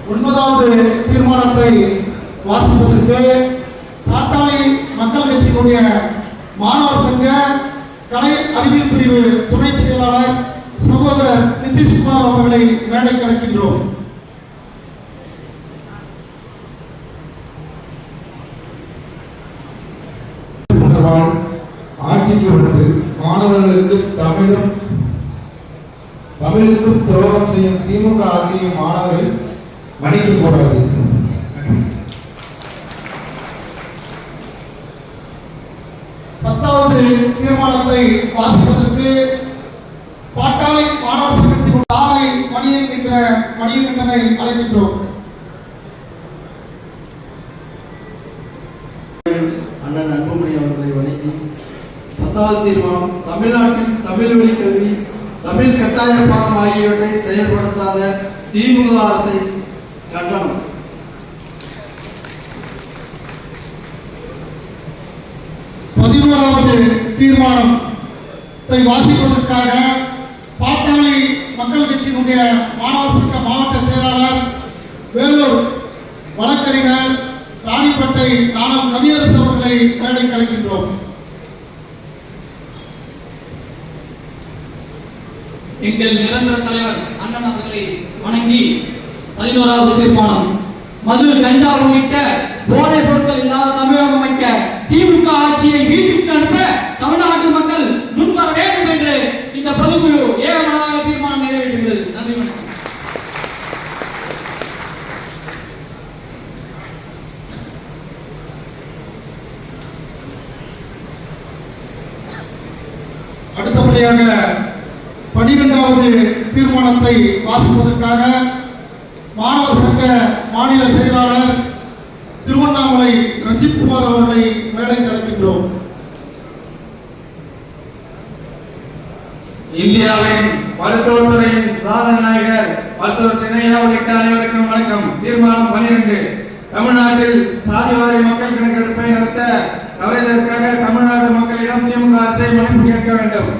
9வது தீர்மானத்தை வாசிப்பதற்கு பாட்டாளி மக்கள் கட்சியினுடைய மாணவர் சங்க கலை அறிவியல் பிரிவு துணை செயலாளர் சகோதரர் நிதிஷ்குமார் அவர்களை மேடைக்கு அழைக்கின்றோம். ஆட்சிக்கு வந்தது மாணவர்களுக்கு தமிழுக்கும் துரோகம் செய்யும் திமுக ஆட்சியை மாணவர்கள் மன்னிக்க கூடாது. பத்தாவது தீர்மானத்தை வாசிப்பதற்கு பாட்டாளி மாணவர் சங்கத்தின் தாரை மணியங்கண்டனை அழைக்கின்றோம். அண்ணன் அன்புமணி அவர்களை வணங்கி 10வது தீர்மானம் தமிழ்நாட்டில் தமிழ் வழி கல்வி தமிழ் கட்டாய பாடம் ஆகியவற்றை செயல்படுத்தாத திமுக அரசை கண்டனம். 11வது தீர்மானத்தை வாசிப்பதற்காக பாட்டாளி மக்கள் கட்சியினுடைய மாணவர் சங்க மாவட்ட செயலாளர் வேலூர் வழக்கறிஞர் ராணிப்பேட்டை நாணல் கவியரசு அவர்களை மேடைக்கு அழைக்கின்றோம். எங்கள் நிரந்தர தலைவர் அண்ணன் அவர்களை வணங்கி 11வது தீர்மானம் மது கஞ்சா உள்ளிட்ட போதைப் பொருட்கள் இல்லாத தமிழகம் அமைக்க திமுக ஆட்சியை வீட்டுக்கு அனுப்ப தமிழ்நாட்டு மக்கள் முன்வர வேண்டும் என்று இந்த பொதுக்குழு ஏகமனதாக தீர்மானம் நிறைவேற்றுகிறது. நன்றி வணக்கம். அடுத்தபடியாக 12வது தீர்மானத்தை வாசிப்பதற்காக மாணவர் சங்க மாநில செயலாளர் திருவண்ணாமலை ரஞ்சித்குமார் அவர்களை மேடைக்கு அழைக்கின்றோம். இந்தியாவின் மருத்துவத்துறையின் சாதனை நாயகர் மருத்துவர் சின்னையா உள்ளிட்ட அனைவருக்கும் வணக்கம். தீர்மானம் 12 தமிழ்நாட்டில் சாதிவாரி மக்கள் கணக்கெடுப்பை நடத்த தவறியதற்காக தமிழ்நாடு மக்களிடம் திமுக அரசை மன்னிப்பு கேட்க வேண்டும்.